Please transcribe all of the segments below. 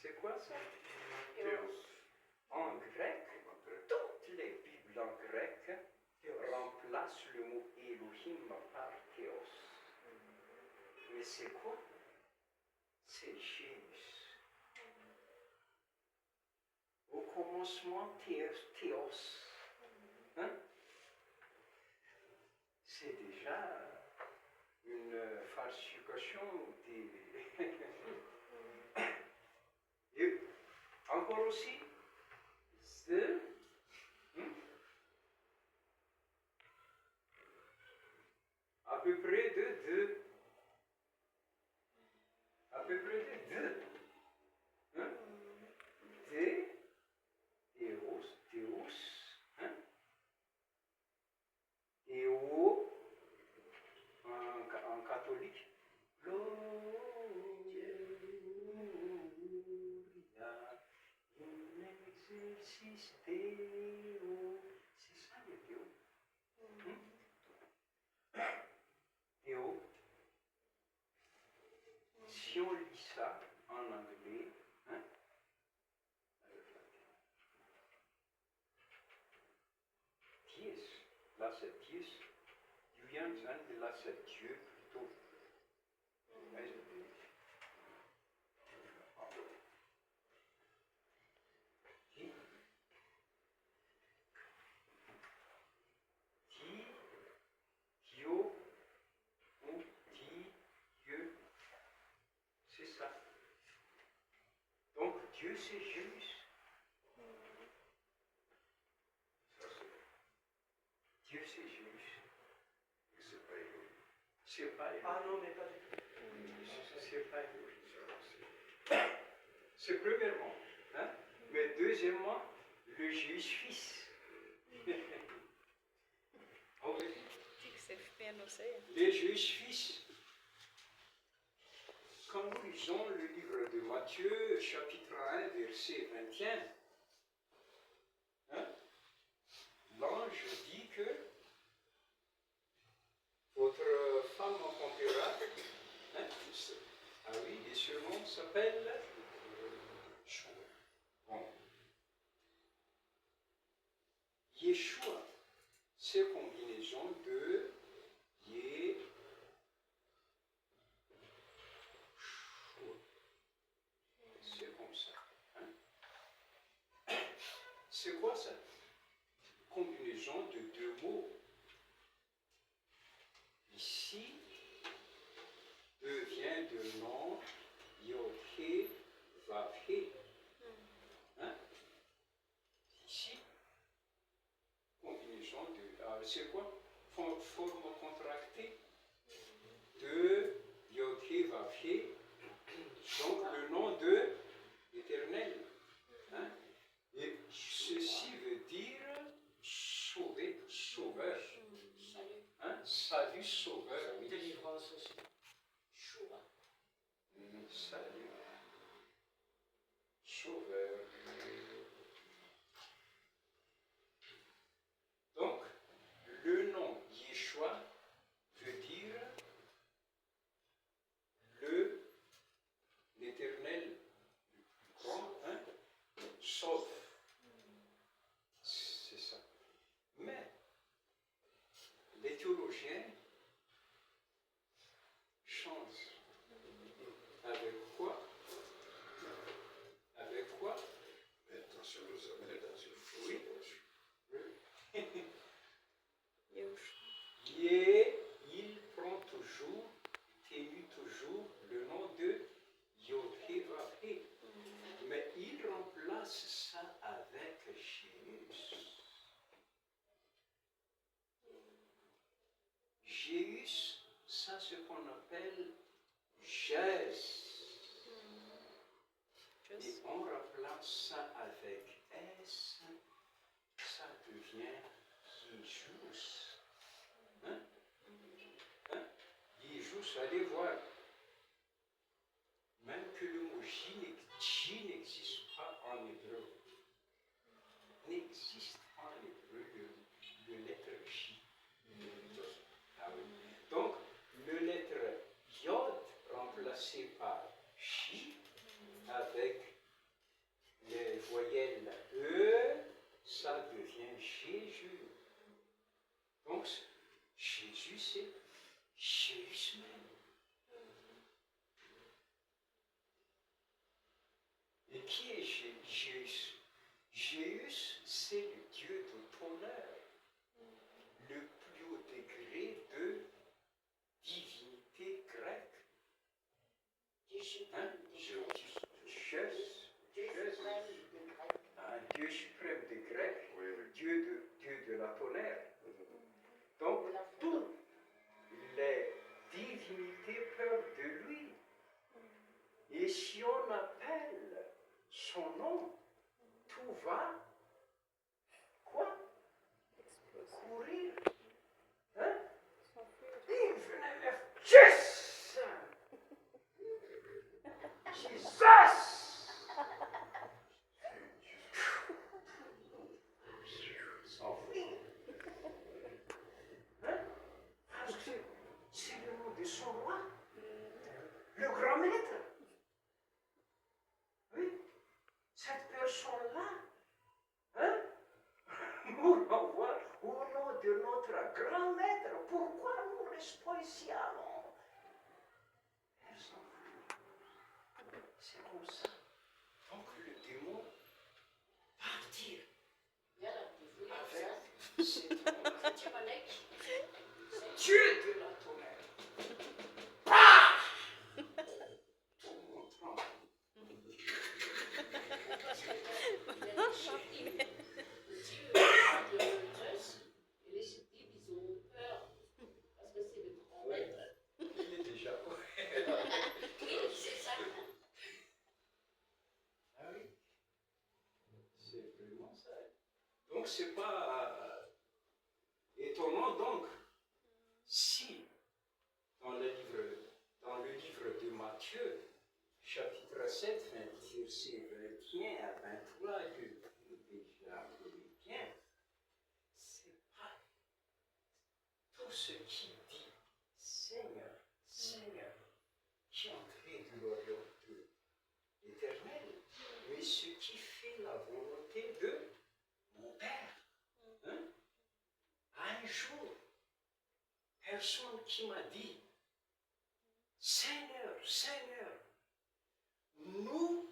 C'est quoi ça? Théos. En grec, toutes les Bibles en grec remplacent le mot Elohim par Théos. Mais c'est quoi? C'est Jésus. Au commencement, Théos. Hein? C'est déjà une falsification des... Et encore aussi, à peu près de deux. À peu près de deux. Hein? Théos, hein? Théo, en catholique, Gloria in exercis Deo. C'est ça le Théo. Théo. Si on lit ça en anglais, hein? Dies, là c'est Dies. Julian Zand, là c'est Dieu plutôt. Dieu, c'est ça. Donc Dieu c'est Jésus. Dieu c'est Jésus. C'est pas Elohim. C'est pas Elohim. Ah non, mais pas du tout. C'est pas Elohim. C'est premièrement. Hein? Mais deuxièmement, le Jésus fils. Oh oui. Les Jésus fils. Quand nous lisons le livre de Matthieu, chapitre 1, verset 21, hein, l'ange dit que votre femme enfantera, hein, ah oui, et ce nom s'appelle bon. Yeshua, c'est combinaison de Yeshua. C'est comme ça. Hein? C'est quoi ça? Combinaison de deux mots. Ici, vient de nom Yod-Hé, Vav-Hé. Hein? Ici, combinaison de... c'est quoi? Forme contractée de Yod-Hé, Vav-Hé. Donc le nom de l'Éternel. Hein? Et ceci veut dire sauver, sauveur. Hein? Salut, sauveur. Oui. Délivrance aussi. Choua. Salut, sauveur. Donc, le nom Yeshua veut dire l'Éternel, le plus grand, hein, sauve. C'est ça. Mais les théologiens changent. Avec quoi? Avec quoi? Mais attention, nous amène dans une fausse Oui. approche. Il prend toujours, tenu toujours le nom de Yod-Hé-Vav-Hé. Mais il remplace ça avec Jésus. Jésus, ça c'est ce qu'on appelle Jésus. Et on remplace ça avec S, ça devient Jésus. Hein? Hein? Jésus, allez voir. Même que le mot J n'existe pas en hébreu. N'existe pas en hébreu le lettre J. Ah oui. Donc, le lettre Yod remplacé par J avec qui est Jéus? Jéus, c'est le Dieu de tonnerre, le plus haut degré de divinité grecque. Dieu suprême Hein? des Dieu Grecs. suprême Dieu suprême des Grecs. un Dieu suprême des Grecs, Oui, oui. Dieu de la tonnerre. Donc, De la toutes les divinités peuvent de lui. Et si on appelle son nom, tout va, quoi? Courir. Hein? Il venait vers Jesus! Jesus! S'enfuir. Hein? Parce que c'est le nom de son roi, le grand maître. Oui, cette personne-là, hein, nous l'envoie au nom de notre grand maître. Pourquoi nous restons ici alors? C'est comme ça. Donc le démon partir Bien, vous voulez avec ça? cet homme, C'est Timanek. Dieu de la tonnerre. Ah! Tout le monde tremble. Dieu de Zeus et les Chitites, ils ont peur parce que c'est le grand maître. Il est déjà. Oui, c'est ça. Ah oui, c'est vraiment ça. Donc c'est pas étonnant. Donc, si dans le livre de Matthieu, chapitre 7, verset 21 à 23, que vous déjà connaissez bien, c'est pas tout ce qui dit Seigneur, Seigneur, qui est entré de l'Orient de l'Éternel, mais ce qui fait la volonté de mon Père. Hein? Un jour, personne qui m'a dit, Seigneur, Seigneur, nous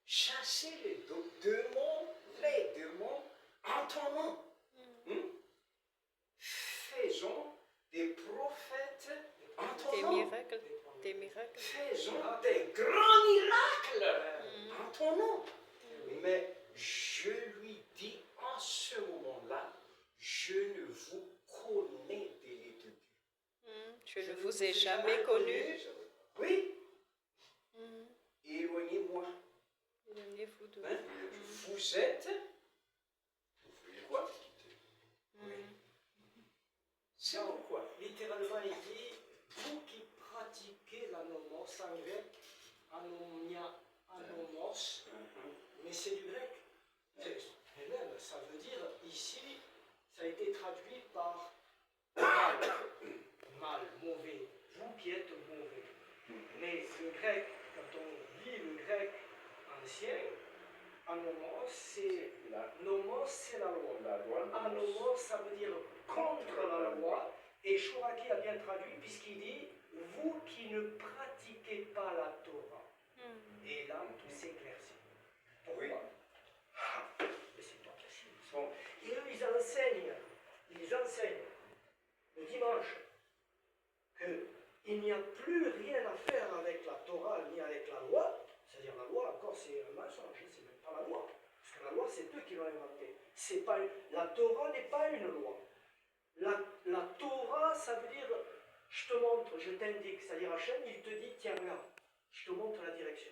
chasser les démons en ton nom. Hein? Faisons des prophètes en ton Des nom. miracles. Des miracles. Faisons des grands miracles en ton nom. Mais je lui dis en ce moment-là, je ne vous connais dès les débuts. Je ne vous ai jamais connu. Oui, éloignez-moi. Éloignez-vous de Hein? Vous êtes quoi? C'est pourquoi? Littéralement, il dit vous qui pratiquez la nomos en grec, anomia, anomos, mais c'est du grec. Et même, ça veut dire ici, ça a été traduit par mal, mal, mauvais, vous qui êtes mauvais. Mais le grec, quand on lit le grec ancien, anomos, c'est nomos, c'est la loi. Anomos, ça veut dire contre la loi. Et Chouraki a bien traduit puisqu'il dit vous qui ne pratiquez pas la Torah. Et là, tout s'éclaircit. Pourquoi? Oui. Mais c'est pas facile. Bon. Et eux, ils enseignent le dimanche qu'il n'y a plus rien à faire avec la Torah ni avec la loi. C'est-à-dire la loi, encore, c'est un mensonge, c'est même pas la loi. Parce que la loi, c'est eux qui l'ont inventée. C'est pas la Torah n'est pas une loi. La Torah, ça veut dire, je te montre, je t'indique. C'est-à-dire Hachem, il te dit, tiens, regarde, je te montre la direction.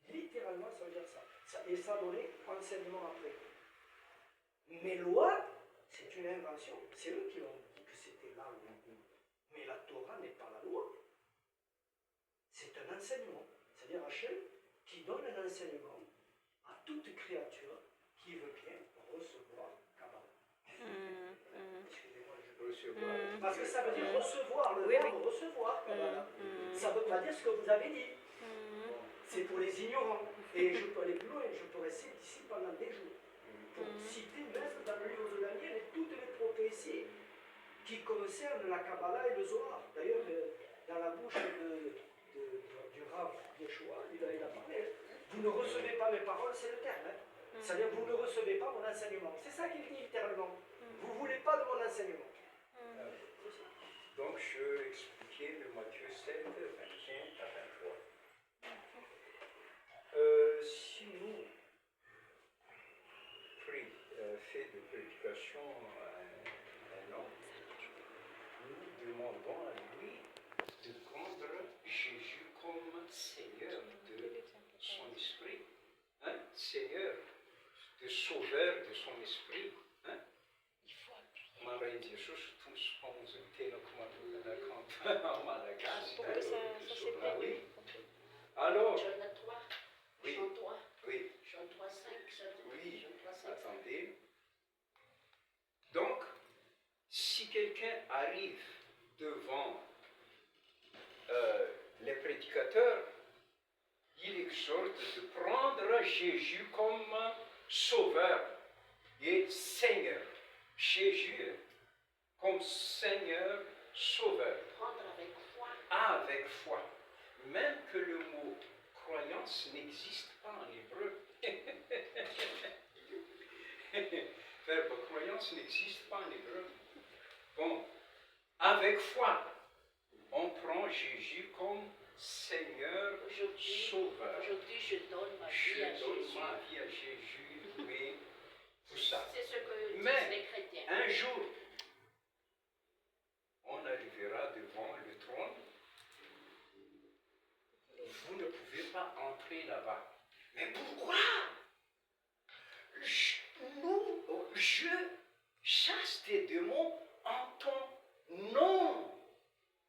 Littéralement, ça veut dire ça. Et ça donnait enseignement après. Mais loi, c'est une invention. C'est eux qui l'ont dit que c'était la loi. Mais la Torah n'est pas la loi. C'est un enseignement. C'est-à-dire Hachem qui donne un enseignement à toute créature qui veut bien recevoir Kabbalah. Excusez-moi, je Recevoir. parce que ça veut dire recevoir, le Oui, verbe recevoir, Kabbalah. Ça ne veut pas dire ce que vous avez dit. C'est pour les ignorants. Et je peux aller plus loin, je peux rester ici pendant des jours. Pour citer même dans le livre de Daniel toutes les prophéties qui concernent la Kabbalah et le Zohar. D'ailleurs, dans la bouche du Rav Yeshua, il a parlé ne recevez pas mes paroles, c'est le terme. Hein. C'est-à-dire, vous ne recevez pas mon enseignement. C'est ça qu'il dit littéralement. Vous ne voulez pas de mon enseignement. Donc, je expliquais le Matthieu 7, 21 à 23. Si nous, fait de prédication un homme, nous demandons à lui de prendre Jésus comme Seigneur de son esprit, hein? Seigneur, de sauveur de son esprit. Hein? Maria Jesus tous onze teno en Madagascar. Pourquoi ça s'est Ah perdu? oui. Alors, Jean 3, oui, Jean 3, oui, Jean 3, 5, oui, Jean 3, 5. attendez. Donc, si quelqu'un arrive devant les prédicateurs, il exhorte de prendre Jésus comme sauveur et Seigneur. Jésus comme Seigneur, sauveur. Prendre avec foi. Avec foi. Même que le mot croyance n'existe pas en hébreu. Verbe croyance n'existe pas en hébreu. Bon, avec foi, on prend Jésus comme Seigneur, sauveur. Aujourd'hui, je donne ma vie Je à donne Jésus. ma vie à Jésus, oui, tout ça. C'est ce que Mais, disent les chrétiens. Un jour, on arrivera devant le trône. Vous ne pouvez pas entrer là-bas. Mais pourquoi? Je chasse des démons en ton nom.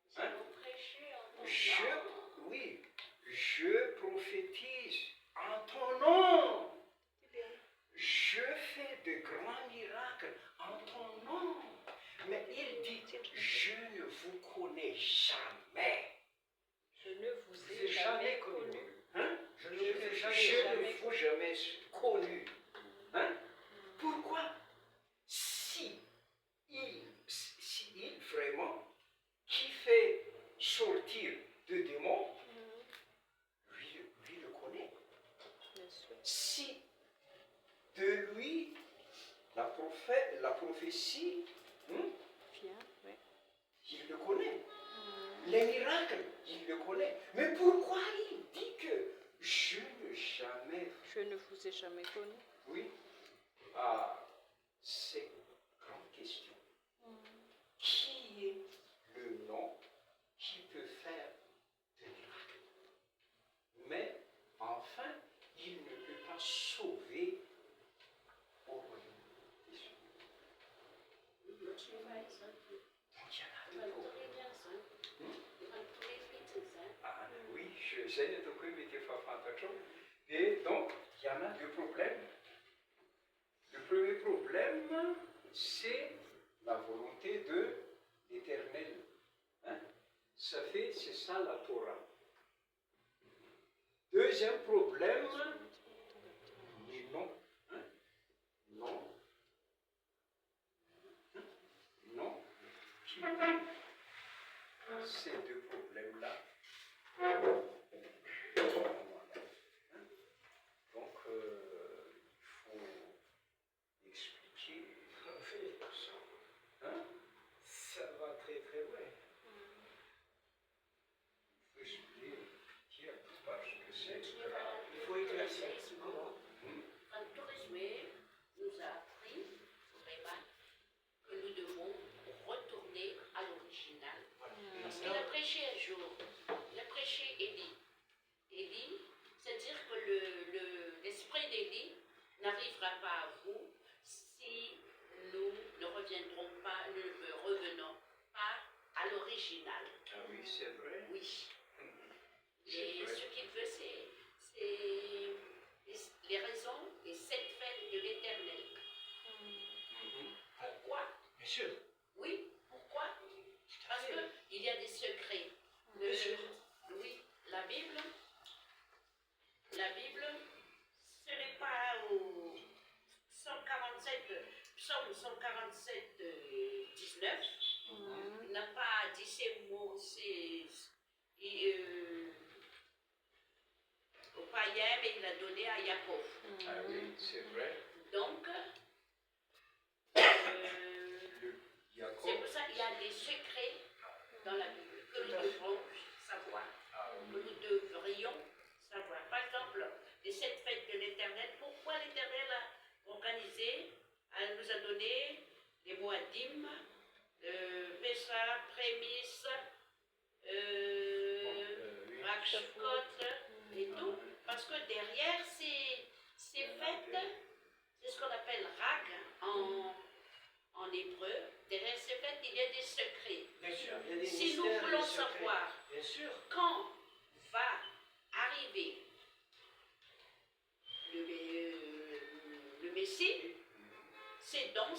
Si vous prêchez en ton Je, nom, oui, je prophétise en ton nom. Je fais de grands miracles en ton nom. Mais il dit, je ne vous connais jamais. Je ne vous Je ai n'ai jamais connu. Hein? Je ne Je vous ai ne jamais vous jamais connu. Hein? Pourquoi? Si il vraiment, qui fait sortir de démons, lui le connaît. Bien sûr. Si de lui, la prophétie, Bien, oui. il le connaît. Les miracles, il le connaît. Mais pourquoi il dit que je ne jamais... Je ne vous ai jamais connu. Oui. C'est une grande question. Qui est le nom qui peut faire des miracles? Mais enfin, il ne peut pas sauver au royaume des cieux. tu vas être saint. Donc il y en a Tu deux vas problèmes. tous les bien saint. Tu vas tous les vite saint. Ah, oui, je sais de quoi il était fantastique. Et donc, il y en a deux problèmes. Le premier problème, c'est la volonté de l'Éternel. Hein? C'est ça la Torah. Deuxième problème, non. Hein? Non. Hein? Non. Ces deux problèmes-là. Donc, il faut expliquer tout ça. Hein? Ça va très très loin. Il faut expliquer parce que c'est Il faut éclaircir. Quand Tourisme nous a appris vraiment que nous devons retourner à l'original. Parce qu'il a prêché un jour, il a prêché et dit Ah oui, c'est vrai. Donc, Le c'est Jacob. pour ça qu'il y a des secrets dans la Bible que nous devrons savoir, que nous devrions savoir. Par exemple, les 7 fêtes de l'Éternel, pourquoi l'Éternel a organisé, nous a donné les Moadim, Pessah, Prémices, Oui. Rakshkot et tout, parce que derrière ces fêtes, c'est ce qu'on appelle Rag en hébreu, derrière ces fêtes, il y a des secrets. Bien sûr, il y a des Si nous mystères et voulons des secrets. savoir Bien sûr. quand va arriver le Messie, c'est dans